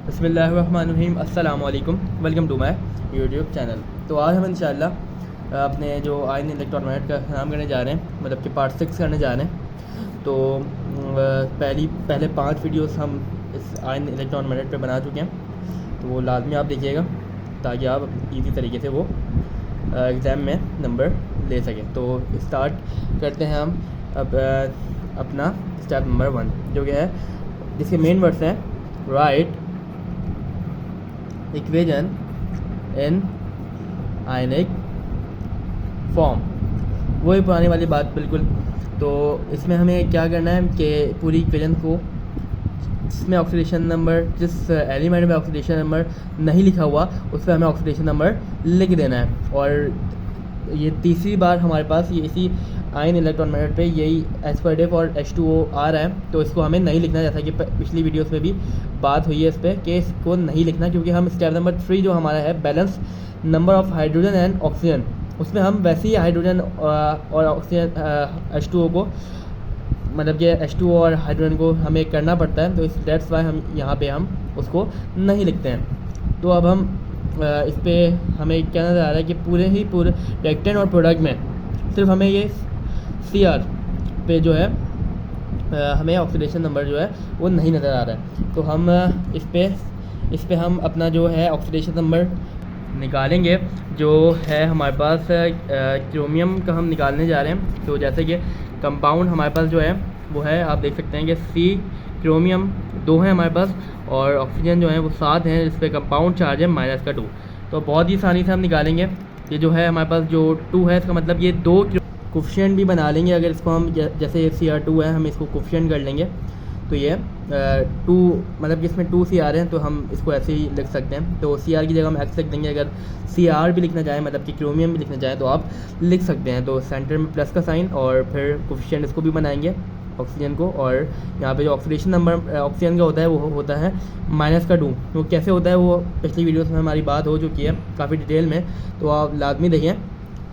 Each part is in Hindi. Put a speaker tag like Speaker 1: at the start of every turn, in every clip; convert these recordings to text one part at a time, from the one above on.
Speaker 1: बिस्मिल्लाहिर्रहमानिर्रहीम अस्सलाम वालेकुम, welcome to my YouTube channel. तो आज हम इंशाअल्लाह अपने जो आयन इलेक्ट्रॉन का नाम करने जा रहे हैं, मतलब कि पार्ट 6 करने जा रहे हैं। तो पहले 5 वीडियोस हम इस आयन इलेक्ट्रॉन पे बना चुके हैं, तो वो लाजमी आप देखिएगा ताकि आप इजी तरीके से वो एग्ज़ाम में नंबर ले सकें। तो स्टार्ट करते हैं हम अब अपना स्टेप नंबर 1, जो कि है जिसके मेन वर्ड्स हैं right equation in ionic form. वही पुरानी वाली बात बिल्कुल। तो इसमें हमें क्या करना है कि पूरी इक्वेशन को जिसमें ऑक्सीडेशन नंबर, जिस एलिमेंट में ऑक्सीडेशन नंबर नहीं लिखा हुआ उस पर हमें ऑक्सीडेशन नंबर लिख देना है। और ये तीसरी बार हमारे पास ये इसी आयन इलेक्ट्रॉन मेथड पे यही एस्पर्डेफ और H2O आ रहा है, तो इसको हमें नहीं लिखना, जैसा कि पिछली वीडियोस में भी बात हुई है इस पर कि इसको नहीं लिखना, क्योंकि हम स्टेप नंबर 3 जो हमारा है balance number of hydrogen and oxygen, उसमें हम वैसे ही हाइड्रोजन और ऑक्सीजन H2O को, मतलब कि H2O और हाइड्रोजन को हमें करना पड़ता है, तो इस दैट्स वाई हम यहाँ पे हम उसको नहीं लिखते हैं। तो अब हम इस पर हमें क्या नज़र आ रहा है कि पूरे रिएक्टेंट और प्रोडक्ट में सिर्फ हमें ये CR पे जो है हमें ऑक्सीडेशन नंबर जो है वो नहीं नज़र आ रहा है। तो हम इस पे हम अपना जो है ऑक्सीडेशन नंबर निकालेंगे, जो है हमारे पास क्रोमियम का हम निकालने जा रहे हैं। तो जैसे कि कंपाउंड हमारे पास जो है वो है, आप देख सकते हैं कि C क्रोमियम 2 है हमारे पास, और ऑक्सीजन जो है वो 7 हैं, इस पर कंपाउंड चार्ज है -2। तो बहुत ही आसानी से हम निकालेंगे। ये जो है हमारे पास जो 2 है, इसका मतलब ये 2 कोफिशिएंट भी बना लेंगे। अगर इसको हम जैसे Cr2 है, हम इसको कोफिशिएंट कर लेंगे, तो ये 2, मतलब कि इसमें 2 Cr हैं, तो हम इसको ऐसे ही लिख सकते हैं। तो Cr की जगह हम X लिख देंगे। अगर Cr भी लिखना चाहें, मतलब कि क्रोमियम भी लिखना चाहें, तो आप लिख सकते हैं। तो सेंटर में प्लस का साइन, और फिर कोफिशिएंट इसको भी बनाएंगे ऑक्सीजन को। और यहाँ पे जो ऑक्सीडेशन नंबर ऑक्सीजन का होता है वो होता है -2। वो कैसे होता है वो पिछली वीडियोस में हमारी बात हो चुकी है काफ़ी डिटेल में, तो आप लाजमी देखें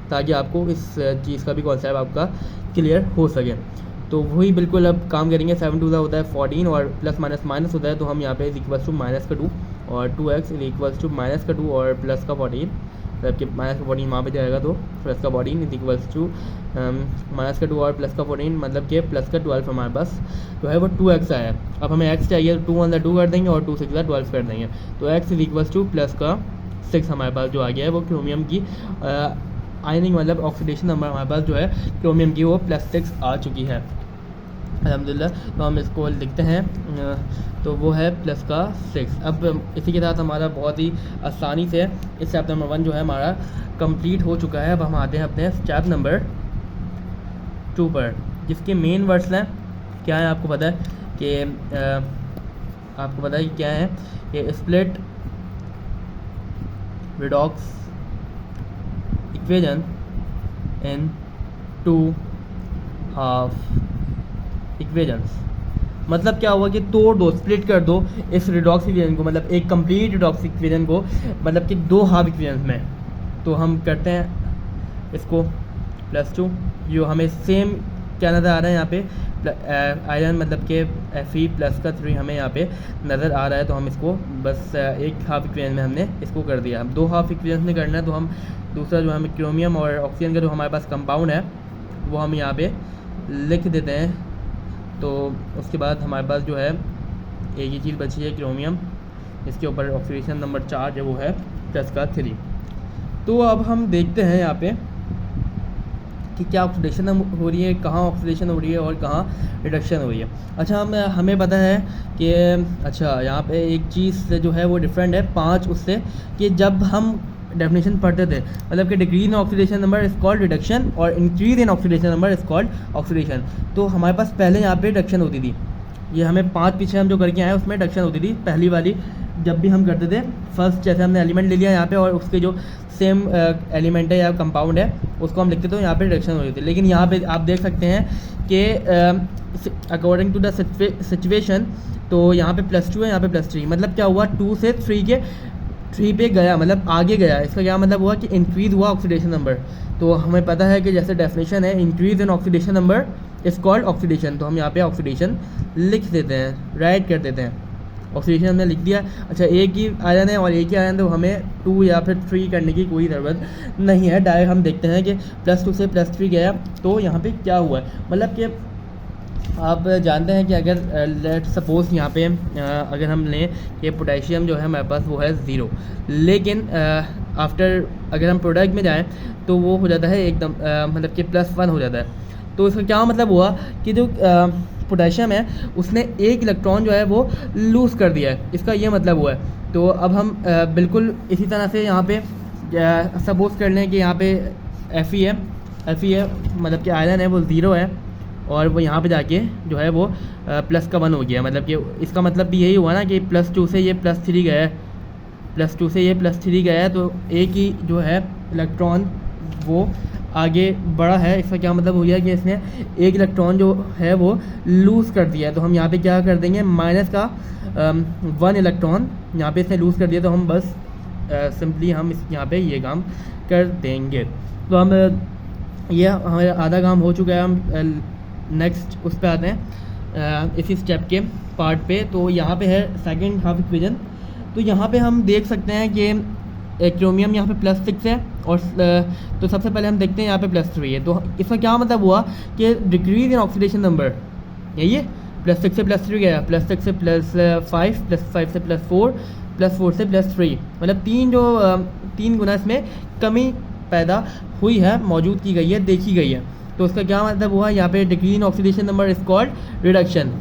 Speaker 1: ताकि आपको इस चीज़ का भी कॉन्सेप्ट आपका क्लियर हो सके। तो वही बिल्कुल अब काम करेंगे। 7 2 होता है 14, और प्लस माइनस होता है, तो हम यहाँ पे इक्वल्स टू -2, और 2x इक्वल्स टू -2 और प्लस का 14, मतलब कि -14 वहाँ पे जाएगा, तो प्लस का 14 इक्वल्स टू -2 और प्लस का 14, मतलब कि प्लस का 12 हमारे पास जो है वो 2x आया है। अब हमें x चाहिए, तो 2 1 2 कर देंगे, और 2 6 12 कर देंगे, तो x इक्वल्स टू प्लस का 6 हमारे पास जो आ गया है वो क्रोमियम की आयनिक, मतलब ऑक्सीडेशन नंबर हमारे पास जो है क्रोमियम की वो +6 आ चुकी है अल्हम्दुलिल्लाह। तो हम इसको लिखते हैं, तो वो है प्लस का 6। अब इसी के साथ हमारा बहुत ही आसानी से इस स्टेप नंबर 1 जो है हमारा कंप्लीट हो चुका है। अब हम आते हैं अपने स्टेप नंबर 2 पर, जिसके मेन वर्ड्स हैं क्या है, आपको पता है कि क्या है, कि split redox equation in 2 half equations. मतलब क्या हुआ कि तोड़ दो, स्प्लिट कर दो इस रिडॉक्स इक्वेशन को, मतलब एक कंप्लीट रिडॉक्स इक्वेशन को, मतलब कि 2 हाफ इक्वेशंस में। तो हम करते हैं इसको +2, जो हमें सेम क्या नज़र आ रहा है यहाँ पे, आयरन, मतलब कि Fe प्लस का 3 हमें यहाँ पे नज़र आ रहा है। तो हम इसको बस एक हाफ इक्वेशन में हमने इसको कर दिया। अब 2 हाफ इक्वेशन में करना है, तो हम दूसरा जो हमें क्रोमियम और ऑक्सीजन का जो हमारे पास कंपाउंड है वो हम यहाँ पे लिख देते हैं। तो उसके बाद हमारे पास जो है एक ही चीज़ बची है, क्रोमियम, इसके ऊपर ऑक्सीडेशन नंबर चार्ज है वो है प्लस का 3। तो अब हम देखते हैं यहाँ पे कि क्या ऑक्सीडेशन हो रही है, कहाँ ऑक्सीडेशन हो रही है और कहाँ रिडक्शन हो रही है। अच्छा, हमें पता है कि अच्छा यहाँ पे एक चीज़ जो है वो डिफरेंट है 5 उससे, कि जब हम डेफिनेशन पढ़ते थे, मतलब कि decrease in oxidation number is called reduction, और increase in oxidation number is called oxidation. तो हमारे पास पहले यहाँ पे रिडक्शन होती थी, ये हमें 5 पीछे हम जो करके आए उसमें रिडक्शन होती थी। पहली वाली जब भी हम करते थे, फर्स्ट जैसे हमने एलिमेंट ले लिया यहाँ पे, और उसके जो सेम एलिमेंट है या कंपाउंड है उसको हम लिखते थे, तो यहाँ पे रिडक्शन हो रही थी। लेकिन यहाँ पे आप देख सकते हैं कि अकॉर्डिंग टू द सिचुएशन, तो यहाँ पे +2 है, यहाँ पे +3, मतलब क्या हुआ 2 से 3 पे गया, मतलब आगे गया। इसका क्या मतलब हुआ कि इंक्रीज़ हुआ ऑक्सीडेशन नंबर। तो हमें पता है कि जैसे डेफिनेशन है, increase in oxidation number is called oxidation, तो हम यहाँ पे ऑक्सीडेशन लिख देते हैं, राइट कर देते हैं। ऑक्सीडेशन हमने लिख दिया। अच्छा, एक ही आयरन है और एक ही आयरन, तो हमें 2 या फिर 3 करने की कोई ज़रूरत नहीं है। डायरेक्ट हम देखते हैं कि +2 से +3 गया तो यहाँ पे क्या हुआ है। मतलब कि आप जानते हैं कि अगर लेट सपोज़ यहाँ पे अगर हम लें कि पोटेशियम जो है हमारे पास वो है 0, लेकिन आफ्टर अगर हम प्रोडक्ट में जाएं तो वो हो जाता है एकदम मतलब कि +1 हो जाता है। तो इसका क्या मतलब हुआ कि जो पोटेशियम है उसने एक इलेक्ट्रॉन जो है वो लूज़ कर दिया है, इसका ये मतलब हुआ है। तो अब हम बिल्कुल इसी तरह से यहाँ पे सपोज़ कर लें कि यहाँ पे Fe है, मतलब कि आयरन है वो 0 है और वो यहाँ पे जाके जो है वो +1 हो गया। मतलब कि इसका मतलब भी यही हुआ ना कि +2 से ये +3 गया है, +2 से ये +3 गया है, तो एक ही जो है इलेक्ट्रॉन वो आगे बढ़ा है। इसका क्या मतलब हो गया कि इसने एक इलेक्ट्रॉन जो है वो लूज़ कर दिया है। तो हम यहाँ पे क्या कर देंगे, माइनस का 1 इलेक्ट्रॉन यहाँ पे इसने लूज़ कर दिया, तो हम बस सिंपली हम यहाँ पे ये काम कर देंगे। तो हम ये हमारा आधा काम हो चुका है। हम नेक्स्ट उस पे आते हैं इसी स्टेप के पार्ट पे। तो यहाँ पे है सेकंड हाफ इक्वेशन। तो यहाँ पे हम देख सकते हैं कि क्रोमियम यहाँ पे +6 है और तो सबसे पहले हम देखते हैं यहाँ पे +3 है। तो इसका क्या मतलब हुआ कि डिक्रीज इन ऑक्सीडेशन नंबर, यही है, +6 से +3 गया, +6 से +5, +5 से +4, +4 से +3, मतलब 3 गुना इसमें कमी पैदा हुई है, मौजूद की गई है, देखी गई है। तो उसका क्या मतलब हुआ, यहाँ पे decrease in oxidation number is called reduction.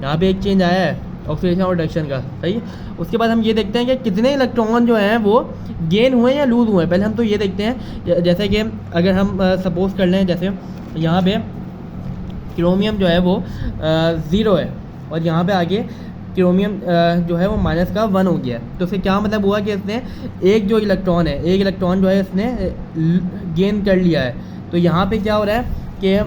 Speaker 1: यहाँ पे एक चेंज आया है ऑक्सीडेशन और रिडक्शन का, सही है। उसके बाद हम ये देखते हैं कि कितने इलेक्ट्रॉन जो हैं वो गेन हुए या लूज हुए। पहले हम तो ये देखते हैं, जैसे कि अगर हम सपोज कर लें, जैसे यहाँ पे क्रोमियम जो है वो 0 है और यहाँ पे आगे क्रोमियम जो है वो -1 हो गया। तो उससे क्या मतलब हुआ कि इसने एक इलेक्ट्रॉन जो है इसने गेन कर लिया है। तो यहाँ पे क्या हो रहा है कि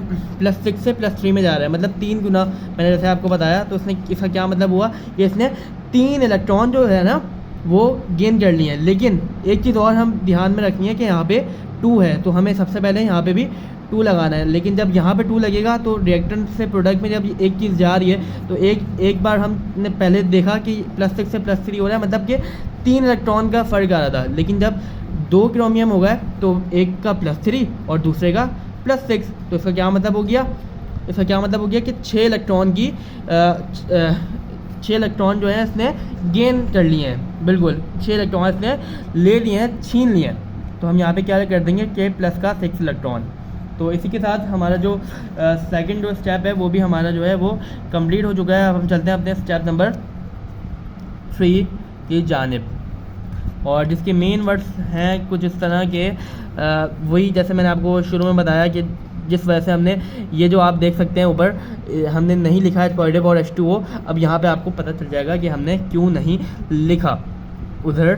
Speaker 1: +6 से +3 में जा रहा है, मतलब 3 गुना, मैंने जैसे आपको बताया। तो इसने इसका क्या मतलब हुआ कि इसने 3 इलेक्ट्रॉन जो है ना वो गेन कर लिए हैं। लेकिन एक चीज़ और हम ध्यान में रखनी है कि यहाँ पे 2 है, तो हमें सबसे पहले यहाँ पे भी 2 लगाना है। लेकिन जब यहाँ पे 2 लगेगा तो रिएक्टेंट से प्रोडक्ट में जब एक चीज़ जा रही है तो एक बार हमने पहले देखा कि +6 से +3 हो रहा है, मतलब कि 3 इलेक्ट्रॉन का फ़र्क आ रहा था। लेकिन जब 2 क्रोमियम हो गए तो एक का +3 और दूसरे का +6, तो इसका क्या मतलब हो गया, कि 6 इलेक्ट्रॉन की 6 इलेक्ट्रॉन जो है इसने गेन कर लिए हैं। बिल्कुल 6 इलेक्ट्रॉन इसने ले लिए हैं, छीन लिए हैं। तो हम यहाँ पे क्या कर देंगे, K+ का 6 इलेक्ट्रॉन। तो इसी के साथ हमारा जो सेकंड जो स्टेप है वो भी हमारा जो है वो कंप्लीट हो चुका है। अब हम चलते हैं अपने स्टेप नंबर 3 की जानिब, और जिसके मेन वर्ड्स हैं कुछ इस तरह के, वही जैसे मैंने आपको शुरू में बताया कि जिस वजह से हमने ये जो आप देख सकते हैं ऊपर हमने नहीं लिखा है पॉजिटिव और H2O। अब यहाँ पे आपको पता चल जाएगा कि हमने क्यों नहीं लिखा उधर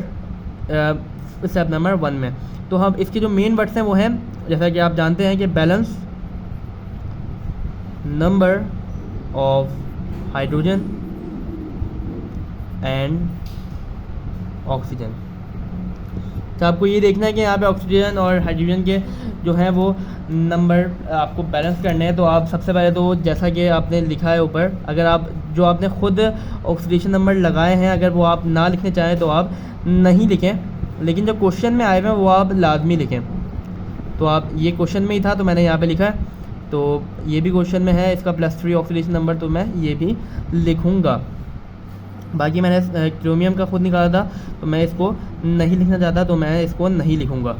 Speaker 1: स्टेप नंबर 1 में। तो हम इसके जो मेन वर्ड्स हैं वो हैं, जैसा कि आप जानते हैं कि balance number of hydrogen and oxygen. तो आपको ये देखना है कि यहाँ पे ऑक्सीजन और हाइड्रोजन के जो हैं वो नंबर आपको बैलेंस करने हैं। तो आप सबसे पहले तो जैसा कि आपने लिखा है ऊपर, अगर आप जो आपने खुद ऑक्सीडेशन नंबर लगाए हैं अगर वो आप ना लिखने चाहें तो आप नहीं लिखें, लेकिन जो क्वेश्चन में आए हुए हैं वो आप लाजमी लिखें। तो आप ये क्वेश्चन में ही था तो मैंने यहाँ पे लिखा है, तो ये भी क्वेश्चन में है इसका +3 ऑक्सीडेशन नंबर, तो मैं ये भी लिखूँगा। बाकी मैंने क्रोमियम का खुद निकाला था तो मैं इसको नहीं लिखना चाहता, तो मैं इसको नहीं लिखूँगा।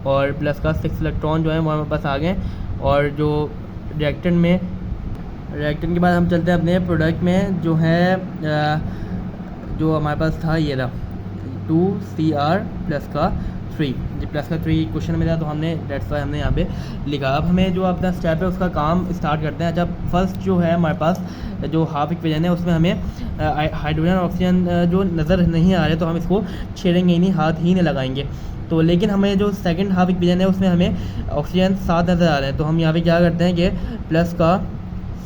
Speaker 1: और प्लस का 6 इलेक्ट्रॉन जो है वो हमारे पास आ गए। और जो रिएक्टेंट के बाद हम चलते हैं अपने प्रोडक्ट में, जो है जो हमारे पास था ये रहा 2Cr+3। जब +3 क्वेश्चन में था तो हमने डेट्स वाई हमने यहाँ पे लिखा। अब हमें जो अपना स्टेप है उसका काम स्टार्ट करते हैं। जब फर्स्ट जो है हमारे पास जो हाफ इक्वेशन है उसमें हमें हाइड्रोजन और ऑक्सीजन जो नज़र नहीं आ रहे तो हम इसको छेड़ेंगे ही नहीं, हाथ ही नहीं लगाएंगे। तो लेकिन हमें जो सेकंड हाफ इक्वेशन है उसमें हमें ऑक्सीजन 7 नज़र आ रहे हैं। तो हम यहाँ पे क्या करते हैं कि प्लस का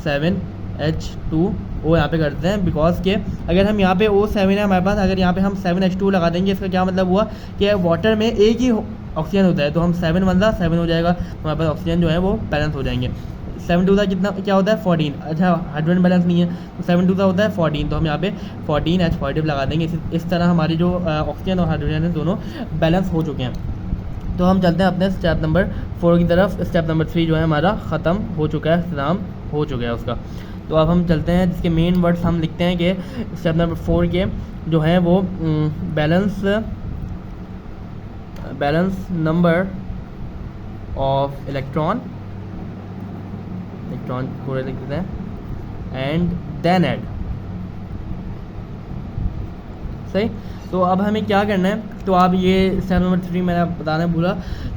Speaker 1: 7H2O यहाँ पे करते हैं, बिकॉज के अगर हम यहाँ पे O7 है हमारे पास, अगर यहाँ पे हम 7H2 लगा देंगे इसका क्या मतलब हुआ कि वाटर में एक ही ऑक्सीजन होता है, तो हम 7 बनता 7 हो जाएगा, हमारे पास ऑक्सीजन जो है वो बैलेंस हो जाएंगे। 7 टू कितना क्या होता है 14। अच्छा हाइड्रोजन बैलेंस नहीं है तो 7 टू होता है 14, तो हम यहाँ पे 14 H पॉजिटिव लगा देंगे। इस तरह हमारी जो ऑक्सीजन और हाइड्रोजन है दोनों बैलेंस हो चुके हैं। तो हम चलते हैं अपने स्टेप नंबर 4 की तरफ। स्टेप नंबर 3 जो है हमारा ख़त्म हो चुका है, इस्तेमाल हो चुका है उसका। तो अब हम चलते हैं जिसके मेन वर्ड्स हम लिखते हैं कि स्टेप नंबर 4 के जो है वो बैलेंस नंबर ऑफ इलेक्ट्रॉन पूरे लिख देते हैं एंड देन ऐड। सही। तो अब हमें क्या करना है, तो आप ये स्टेप नंबर 3 मैंने बताना भूला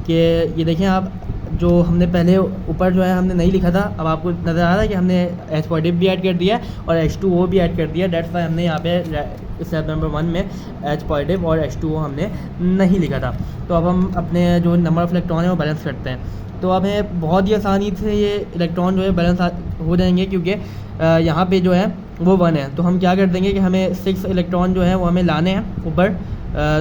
Speaker 1: कि ये देखें आप, जो हमने पहले ऊपर जो है हमने नहीं लिखा था, अब आपको नज़र आ रहा है कि हमने H पॉजिटिव भी ऐड कर दिया और H2O भी ऐड कर दिया। डेट्स वाई हमने यहाँ पे स्टेप नंबर 1 में H पॉजिटिव और H2O हमने नहीं लिखा था। तो अब हम अपने जो नंबर ऑफ़ इलेक्ट्रॉन है वो बैलेंस करते हैं। तो अब हमें बहुत ही आसानी से ये इलेक्ट्रॉन जो है बैलेंस हो जाएंगे, क्योंकि यहाँ पे जो है वो 1 है। तो हम क्या कर देंगे कि हमें 6 इलेक्ट्रॉन जो है वो हमें लाने हैं ऊपर।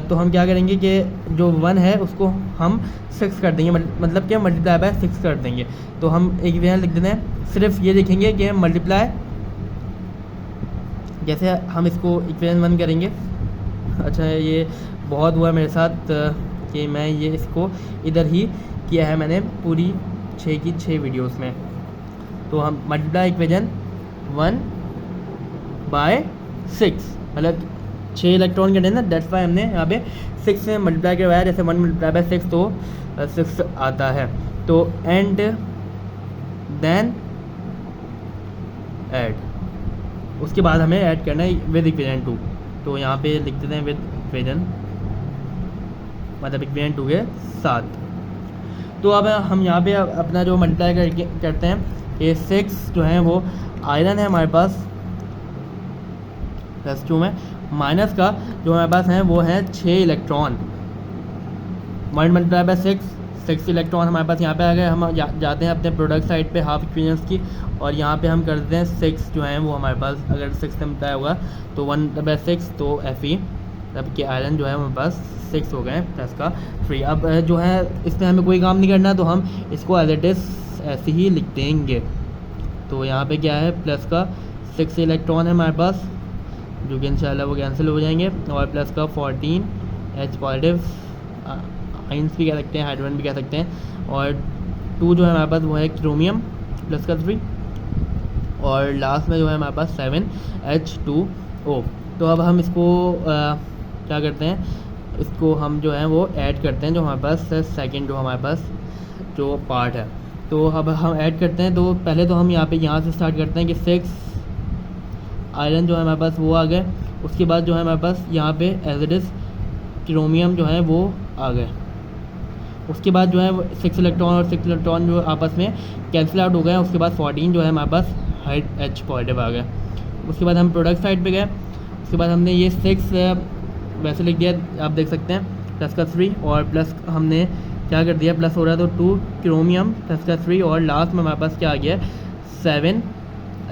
Speaker 1: तो हम क्या करेंगे कि जो 1 है उसको हम 6 कर देंगे, मतलब कि मल्टीप्लाई बाय 6 कर देंगे। तो हम एक यहाँ लिख देते हैं, सिर्फ ये लिखेंगे कि मल्टीप्लाई, जैसे हम इसको इक्वेशन 1 करेंगे। अच्छा ये बहुत हुआ मेरे साथ कि मैं ये इसको इधर ही किया है मैंने पूरी 6 की 6 वीडियोस में। तो हम मल्टीप्लाई इक्वेशन 1 बाय 6, मतलब 6 इलेक्ट्रॉन के ना, डेट्स वाई हमने यहाँ पे 6 से मल्टीप्लाई करवाया। जैसे 1 मल्टीप्लाई बाय 6 तो 6 आता है। तो एंड देन ऐड, उसके बाद हमें ऐड करना है विद इक्वेशन 2। तो यहाँ पे लिख देते हैं विद इक्वेशन, मतलब इक्वेशन 2 के साथ। तो अब हम यहाँ पे अपना जो मल्टीप्लाई करते हैं, ये 6 जो है वो आयरन है हमारे पास +2 में, माइनस का जो हमारे पास है वो है 6 इलेक्ट्रॉन। 1 मल्टीप्लाई बाय 6 इलेक्ट्रॉन हमारे पास यहाँ पे आ गए। हम जाते हैं अपने प्रोडक्ट साइड पे हाफ इक्वेशंस की, और यहाँ पे हम कर देते हैं 6 जो है वो हमारे पास, अगर 6 से मल्टीप्लाई होगा तो 1/6 तो Fe, तब कि आयरन जो है हमारे पास 6 हो गए प्लस का 3। अब जो है इसमें हमें कोई काम नहीं करना, तो हम इसको एज इट इज़ ऐसे ही लिख देंगे। तो यहाँ पे क्या है, प्लस का 6 इलेक्ट्रॉन है हमारे पास, जो कि इंशाल्लाह वो कैंसिल हो जाएंगे, और प्लस का 14 H पॉजिटिव, आइंस भी कह सकते हैं, हाइड्रोजन भी कह सकते हैं, और 2 जो है हमारे पास वो है क्रोमियम प्लस का 3, और लास्ट में जो है हमारे पास 7 H2O। तो अब हम इसको क्या करते हैं, इसको हम जो है वो ऐड करते हैं, जो हमारे पास सेकंड जो हमारे पास जो पार्ट है। तो अब हम ऐड करते हैं। तो पहले तो हम यहाँ से स्टार्ट करते हैं कि 6 आयरन जो है हमारे पास वो आ गए। उसके बाद जो है हमारे पास यहाँ पे एज इट इज़ क्रोमियम जो है वो आ गए। उसके बाद जो है 6 इलेक्ट्रॉन और 6 इलेक्ट्रॉन जो आपस में कैंसिल आउट हो गए। उसके बाद 14 जो है हमारे पास H पॉजिटिव आ गए। उसके बाद हम प्रोडक्ट साइड पे गए। उसके बाद हमने ये 6 वैसे लिख दिया, आप देख सकते हैं, प्लस का 3, और प्लस हमने क्या कर दिया, प्लस हो रहा है तो 2 क्रोमियम प्लस का 3, और लास्ट में हमारे पास क्या आ गया 7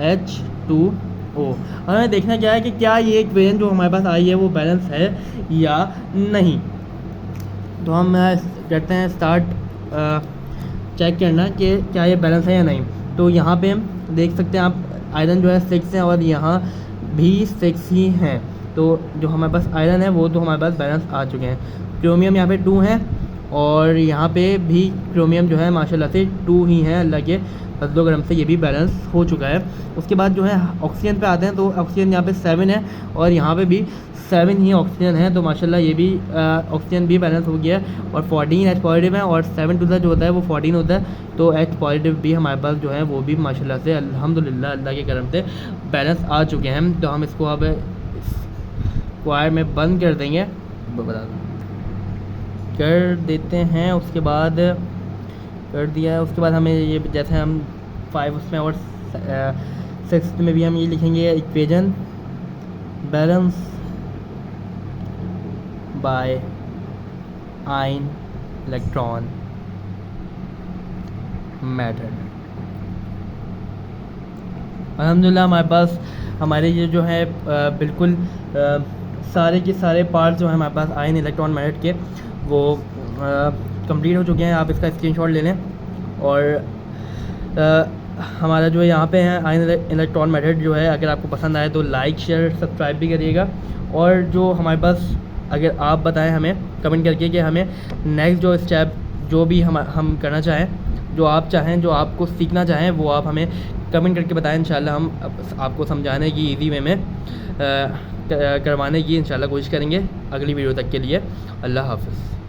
Speaker 1: H2O। हमें देखना क्या है कि क्या ये इक्वेशन जो हमारे पास आई है वो बैलेंस है या नहीं। तो हम करते हैं स्टार्ट चेक करना कि क्या ये बैलेंस है या नहीं। तो यहाँ पे हम देख सकते हैं आप, आयरन जो है 6 है और यहाँ भी 6 ही हैं। तो जो हमारे पास आयरन है वो तो हमारे पास बैलेंस आ चुके हैं। क्रोमियम यहाँ पे 2 हैं, और यहाँ पे भी क्रोमियम जो है माशाल्लाह से 2 ही हैं, अल्लाह के फजलो करम से ये भी बैलेंस हो चुका है। उसके बाद जो है ऑक्सीजन पे आते हैं। तो ऑक्सीजन यहाँ पे 7 है, और यहाँ पे भी 7 ही ऑक्सीजन है। तो माशाल्लाह ये भी ऑक्सीजन भी बैलेंस हो गया है, और 14 H पॉजिटिव है, और 7 टू जो होता है वो 14 होता है। तो H पॉजिटिव भी हमारे पास जो है वो भी माशाल्लाह से अल्हम्दुलिल्लाह अल्लाह के करम से बैलेंस आ चुके हैं। तो हम इसको अब स्क्वायर में बंद कर देंगे, कर देते हैं। उसके बाद कर दिया है। उसके बाद हमें ये, जैसे हम 5 उसमें और 6 में भी हम ये लिखेंगे equation balance bye ion electron method. अल्हम्दुलिल्लाह हमारे पास हमारे ये जो है बिल्कुल सारे के सारे पार्ट्स जो हैं हमारे पास आयन इलेक्ट्रॉन मेथड के वो कंप्लीट हो चुके हैं। आप इसका स्क्रीनशॉट ले लें, और हमारा जो यहाँ पे है आयन इलेक्ट्रॉन मेथड जो है, अगर आपको पसंद आए तो लाइक शेयर सब्सक्राइब भी करिएगा। और जो हमारे पास, अगर आप बताएं हमें कमेंट करके कि हमें नेक्स्ट जो स्टेप जो भी हम करना चाहें, जो आप चाहें, जो आपको सीखना चाहें, वो आप हमें कमेंट करके बताएं। इंशाल्लाह हम आपको समझाने की इजी वे में करवाने की इंशाल्लाह कोशिश करेंगे। अगली वीडियो तक के लिए अल्लाह हाफ़िज़।